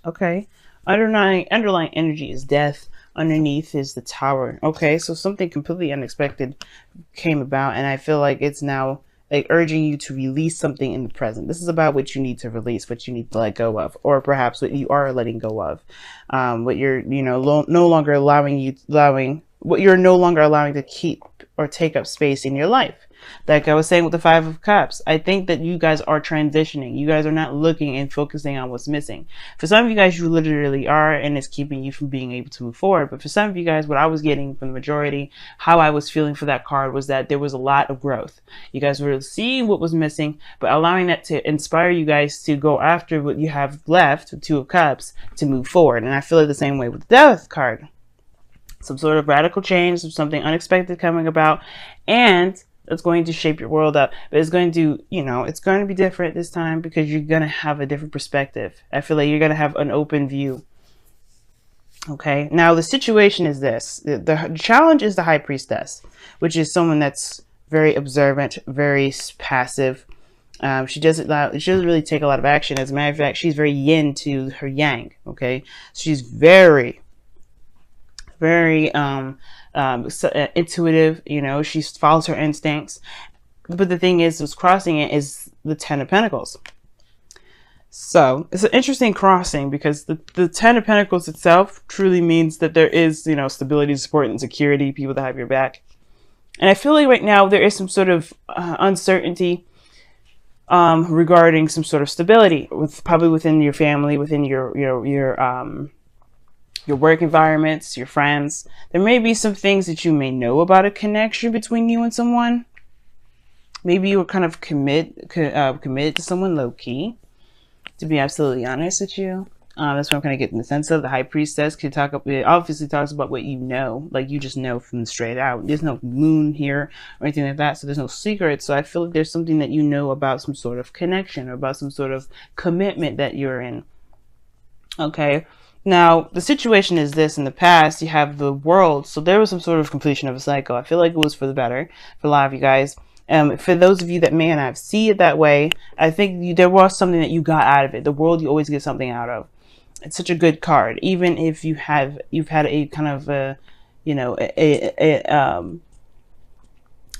Okay. Underlying energy is death. Underneath is the tower. Okay, so something completely unexpected came about, and I feel like it's now like urging you to release something in the present. This is about what you need to release, what you need to let go of, or perhaps what you are letting go of, what you're, no longer allowing what you're no longer allowing to keep or take up space in your life. Like I was saying with the Five of Cups, I think that you guys are transitioning. You guys are not looking and focusing on what's missing. For some of you guys, you literally are, and it's keeping you from being able to move forward. But for some of you guys, what I was getting from the majority, how I was feeling for that card was that there was a lot of growth. You guys were seeing what was missing, but allowing that to inspire you guys to go after what you have left, the Two of Cups, to move forward. And I feel it the same way with the Death card. Some sort of radical change, something unexpected coming about, and it's going to shape your world up. But it's going to, it's going to be different this time because you're going to have a different perspective. I feel like you're going to have an open view. Okay, now the situation is this. The challenge is the High Priestess, which is someone that's very observant, very passive. She doesn't really take a lot of action. As a matter of fact, she's very yin to her yang. Okay, she's very intuitive. She follows her instincts. But the thing is, what's crossing it is the Ten of Pentacles. So it's an interesting crossing because the Ten of Pentacles itself truly means that there is, stability, support, and security, people that have your back. And I feel like right now there is some sort of uncertainty regarding some sort of stability probably within your family, within your work environments, your friends. There may be some things that you may know about a connection between you and someone. Maybe you were kind of committed to someone low-key, to be absolutely honest with you. That's what I'm kind of getting the sense of. The High Priestess it obviously talks about what you know, like you just know from straight out. There's no moon here or anything like that, so there's no secret. So I feel like there's something that you know about some sort of connection or about some sort of commitment that you're in. Okay. Now, the situation is this. In the past, you have the World. So there was some sort of completion of a cycle. I feel like it was for the better for a lot of you guys. For those of you that may not see it that way, I think there was something that you got out of it. The World, you always get something out of. It's such a good card. Even if you've had a kind of an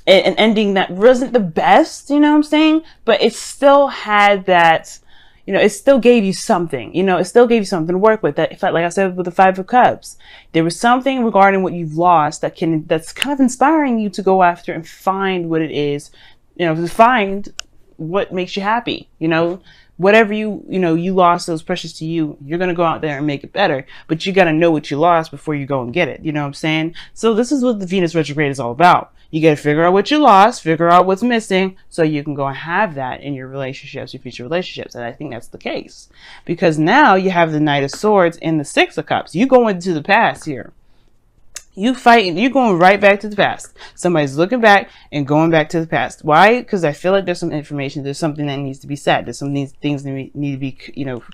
ending that wasn't the best, you know what I'm saying? But it still had that, it still gave you something, it still gave you something to work with. That, like I said, with the Five of Cups, there was something regarding what you've lost that's kind of inspiring you to go after and find what it is, to find what makes you happy, whatever you lost that was precious to you, you're going to go out there and make it better. But you got to know what you lost before you go and get it. You know what I'm saying? So this is what the Venus retrograde is all about. You got to figure out what you lost, figure out what's missing, so you can go and have that in your relationships, your future relationships. And I think that's the case. Because now you have the Knight of Swords and the Six of Cups. You go into the past here. You fighting, you're going right back to the past. Somebody's looking back and going back to the past. Why? Because I feel like there's some information, there's something that needs to be said. There's some things that need to be,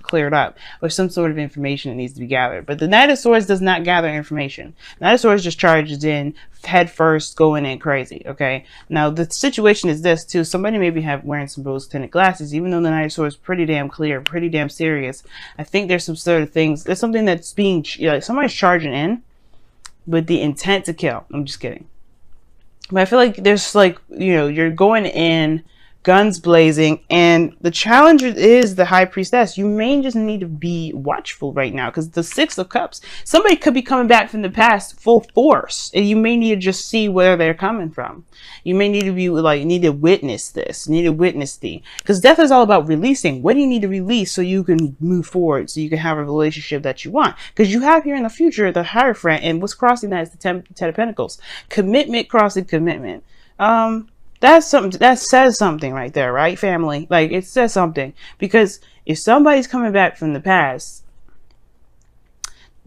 cleared up, or some sort of information that needs to be gathered. But the Knight of Swords does not gather information. The Knight of Swords just charges in head first, going in crazy. Okay. Now the situation is this too. Somebody maybe wearing some rose-tinted glasses, even though the Knight of Swords is pretty damn clear, pretty damn serious. I think there's some sort of things. There's something that's being, somebody's charging in with the intent to kill. I'm just kidding. But I feel like there's you're going in guns blazing, and the challenge is the High Priestess. You may just need to be watchful right now, because the Six of Cups, somebody could be coming back from the past full force, and you may need to just see where they're coming from. You may need to be need to witness this, because death is all about releasing. What do you need to release so you can move forward, so you can have a relationship that you want? Because you have here in the future the Hierophant, and what's crossing that is the Ten of Pentacles. Commitment crossing commitment. That's something that says something right there, right, family? Like, it says something, because if somebody's coming back from the past,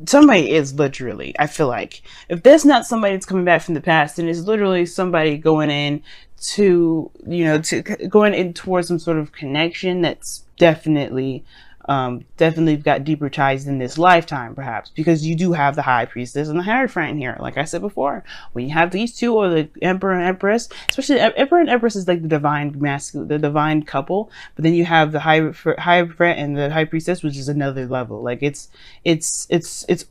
somebody is literally, I feel like, if there's not somebody that's coming back from the past, then it's literally somebody going in to, going in towards some sort of connection that's definitely Definitely got deeper ties in this lifetime, perhaps, because you do have the High Priestess and the Hierophant here. Like I said before, when you have these two, or the Emperor and Empress, especially Emperor and Empress is like the divine masculine, the divine couple. But then you have the Hierophant and the High Priestess, which is another level. Like it's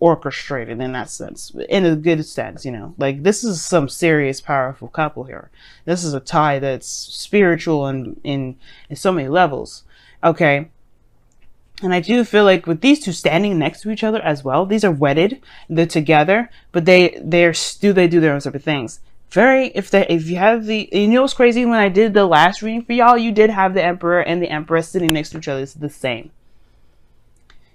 orchestrated in that sense, in a good sense. You know, like this is some serious, powerful couple here. This is a tie that's spiritual and in so many levels. Okay. And I do feel like with these two standing next to each other as well, these are wedded, they're together, but they do their own separate things. If you have you know what's crazy, when I did the last reading for y'all, you did have the Emperor and the Empress sitting next to each other. It's the same.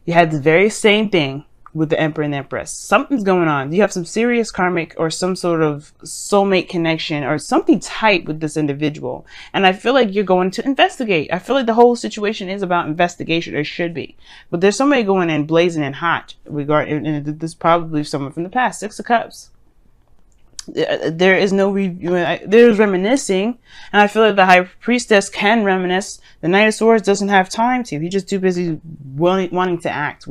You had the very same thing with the Emperor and the Empress. Something's going on. You have some serious karmic or some sort of soulmate connection or something tight with this individual. And I feel like you're going to investigate. I feel like the whole situation is about investigation, or should be. But there's somebody going in blazing and hot and this is probably someone from the past. 6 of Cups. There is no there's reminiscing, and I feel like the High Priestess can reminisce. The Knight of Swords doesn't have time to. He's just too busy willing to act.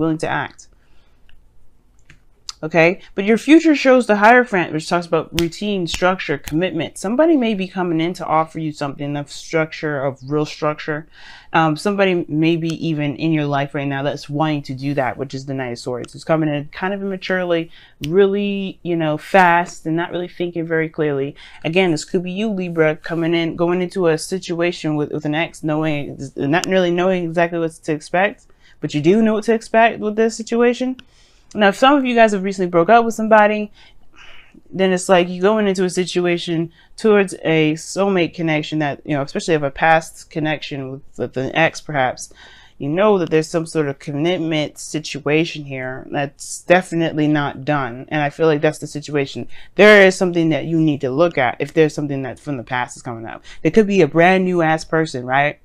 Okay, but your future shows the Hierophant, which talks about routine, structure, commitment. Somebody may be coming in to offer you something of structure, of real structure. Somebody may be even in your life right now that's wanting to do that, which is the Knight of Swords. It's coming in kind of immaturely, really, fast, and not really thinking very clearly. Again, this could be you, Libra, going into a situation with an ex, not really knowing exactly what to expect, but you do know what to expect with this situation. Now, if some of you guys have recently broke up with somebody, then it's like you going into a situation towards a soulmate connection that, especially of a past connection with an ex, perhaps, that there's some sort of commitment situation here that's definitely not done. And I feel like that's the situation. There is something that you need to look at if there's something that from the past is coming up. It could be a brand new ass person, right?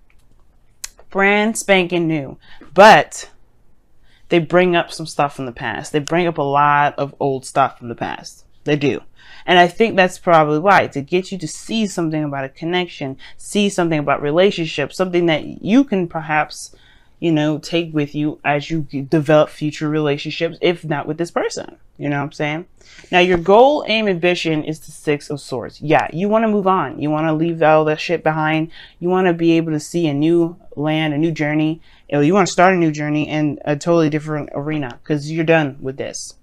Brand spanking new. But they bring up some stuff from the past. They bring up a lot of old stuff from the past. They do. And I think that's probably why, to get you to see something about a connection, see something about relationships, something that you can perhaps, take with you as you develop future relationships, if not with this person. You know what I'm saying? Now, your goal, aim, and vision is the 6 of Swords. Yeah, you want to move on. You want to leave all that shit behind. You want to be able to see a new land, a new journey. You want to start a new journey in a totally different arena because you're done with this.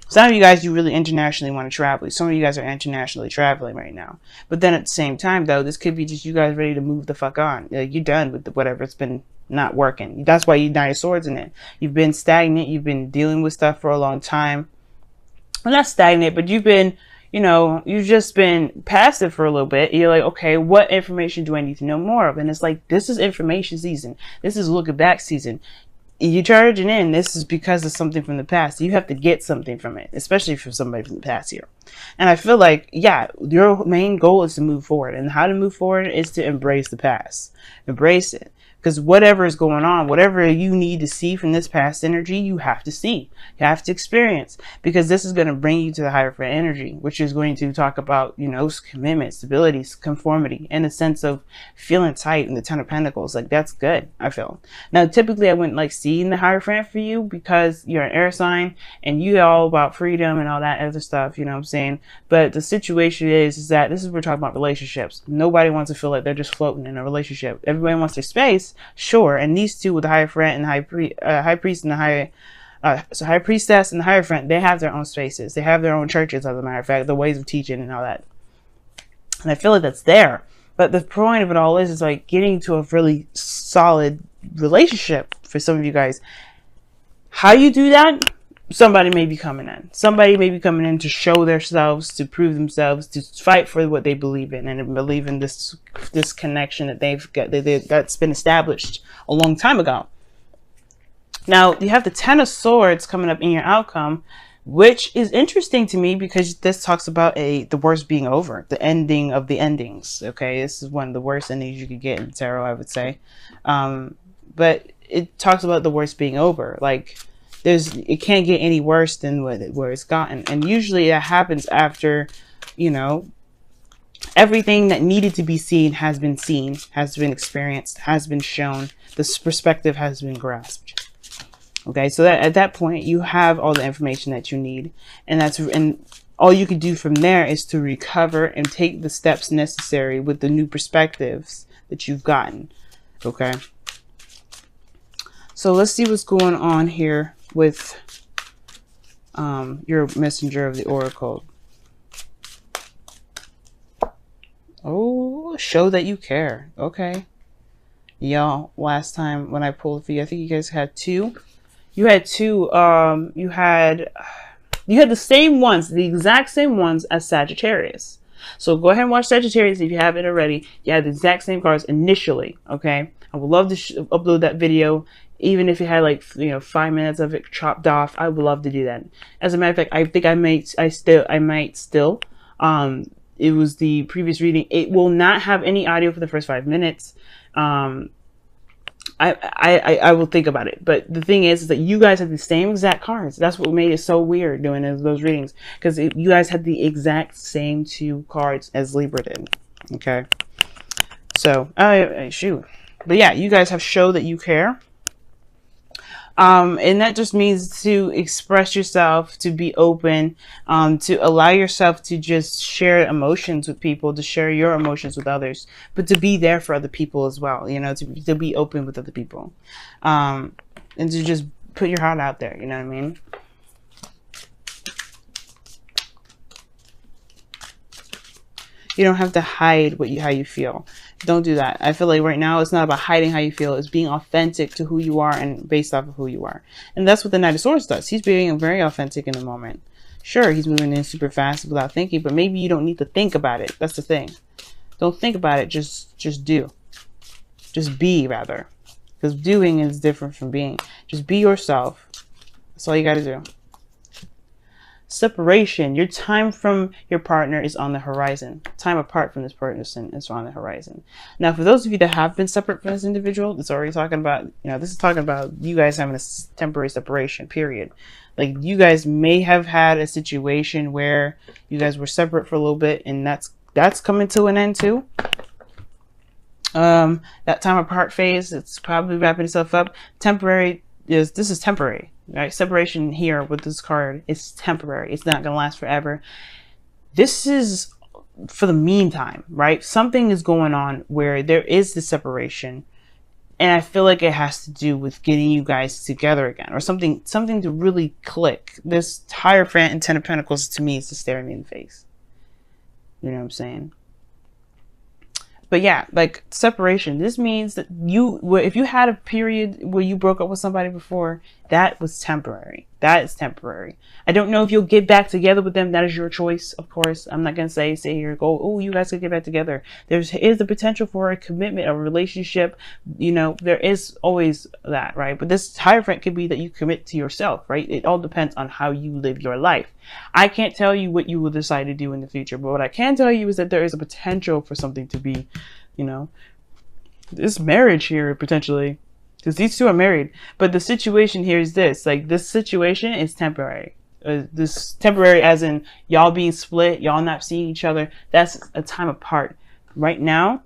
Some of you guys, you really internationally want to travel. Some of you guys are internationally traveling right now. But then at the same time, though, this could be just you guys ready to move the fuck on. You're done with whatever's been not working. That's why you Knight of Swords in it. You've been stagnant. You've been dealing with stuff for a long time. Well, not stagnant, but you've been, you've just been passive for a little bit. You're like, okay, what information do I need to know more of? And it's like, this is information season. This is looking back season. You're charging in. This is because of something from the past. You have to get something from it, especially from somebody from the past here. And I feel like, yeah, your main goal is to move forward. And how to move forward is to embrace the past. Embrace it. Because whatever is going on, whatever you need to see from this past energy, you have to see. You have to experience. Because this is going to bring you to the Hierophant energy, which is going to talk about, commitment, stability, conformity, and a sense of feeling tight in the 10 of Pentacles. Like, that's good, I feel. Now, typically, I wouldn't like seeing the Hierophant for you because you're an air sign and you all about freedom and all that other stuff, you know what I'm saying? But the situation is that this is we're talking about relationships. Nobody wants to feel like they're just floating in a relationship. Everybody wants their space. Sure, and these two with the Hierophant and High Priest and the High Priestess and the Hierophant, they have their own spaces. They have their own churches, as a matter of fact, the ways of teaching and all that. And I feel like that's there. But the point of it all is like getting to a really solid relationship for some of you guys. How you do that? Somebody may be coming in. Somebody may be coming in to show themselves, to prove themselves, to fight for what they believe in, and believe in this connection that they've got that's been established a long time ago. Now, you have the 10 of Swords coming up in your outcome, which is interesting to me because this talks about the worst being over, the ending of the endings. Okay, this is one of the worst endings you could get in tarot, I would say. But it talks about the worst being over, like. It can't get any worse than where it's gotten. And usually that happens after, everything that needed to be seen, has been experienced, has been shown. This perspective has been grasped. Okay, so that at that point you have all the information that you need, and all you can do from there is to recover and take the steps necessary with the new perspectives that you've gotten. Okay, so let's see what's going on here with your messenger of the oracle. Oh, show that you care. Okay, y'all, last time when I pulled for you, I think you guys had two. You had two. You had the same ones, the exact same ones as Sagittarius. So go ahead and watch Sagittarius if you haven't already. You have the exact same cards initially. Okay, I would love to upload that video, even if it had like 5 minutes of it chopped off. I would love to do that. As a matter of fact, I think I might still. It was the previous reading. It will not have any audio for the first 5 minutes. I will think about it. But the thing is that you guys had the same exact cards. That's what made it so weird doing those readings. Because you guys had the exact same two cards as Libra did. Okay. So, shoot. But yeah, you guys have showed that you care. And that just means to express yourself, to be open, to allow yourself to just share emotions with people, to share your emotions with others, but to be there for other people as well, to be open with other people, and to just put your heart out there, you know what I mean? You don't have to hide how you feel. Don't do that. I feel like right now it's not about hiding how you feel. It's being authentic to who you are and based off of who you are. And that's what the Knight of Swords does. He's being very authentic in the moment. Sure, he's moving in super fast without thinking, but maybe you don't need to think about it. That's the thing. Don't think about it. Just do. Just be, rather. Because doing is different from being. Just be yourself. That's all you got to do. Separation. Your time from your partner is on the horizon. Time apart from this person is on the horizon. Now, for those of you that have been separate from this individual, it's already talking about, this is talking about you guys having a temporary separation, period. Like, you guys may have had a situation where you guys were separate for a little bit, and that's coming to an end too. That time apart phase, it's probably wrapping itself up. Temporary this is temporary. Right? Separation here with this card is temporary. It's not going to last forever. This is for the meantime, right? Something is going on where there is this separation, and I feel like it has to do with getting you guys together again, or something to really click. This Hierophant and Ten of Pentacles to me is to stare me in the face. You know what I'm saying? But yeah, like separation. This means that if you had a period where you broke up with somebody before, that was temporary. That is temporary. I don't know if you'll get back together with them. That is your choice, of course. I'm not going to say here, go, oh, you guys could get back together. There is the potential for a commitment, a relationship. There is always that, right? But this Hierophant could be that you commit to yourself, right? It all depends on how you live your life. I can't tell you what you will decide to do in the future, but what I can tell you is that there is a potential for something to be, this marriage here potentially, because these two are married. But the situation here is this, like, this situation is temporary. This temporary as in y'all being split, y'all not seeing each other. That's a time apart. Right now,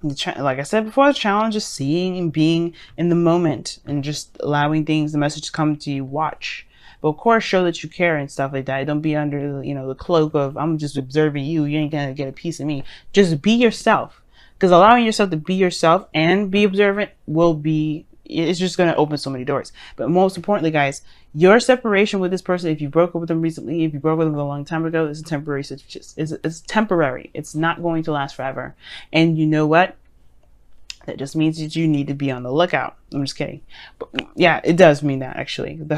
like I said before, the challenge is seeing and being in the moment and just allowing the message to come to you. Watch. But of course, show that you care and stuff like that. Don't be under, the cloak of, I'm just observing you. You ain't going to get a piece of me. Just be yourself. Because allowing yourself to be yourself and be observant it's just going to open so many doors. But most importantly, guys, your separation with this person, if you broke up with them recently, if you broke with them a long time ago, it's a temporary situation. It's temporary. It's not going to last forever. And you know what? That just means that you need to be on the lookout. I'm just kidding. But yeah, it does mean that, actually, the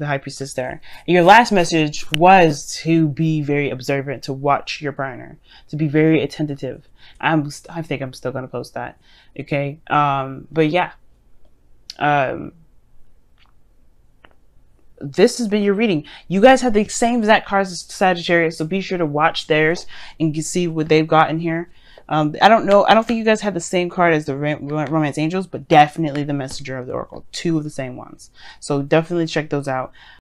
High Priestess there. And your last message was to be very observant, to watch your partner, to be very attentive. I think I'm still going to post that. Okay. But yeah. This has been your reading. You guys have the same exact cards as Sagittarius, so be sure to watch theirs and see what they've got in here. I don't know. I don't think you guys have the same card as the Romance Angels, but definitely the Messenger of the Oracle. Two of the same ones. So definitely check those out.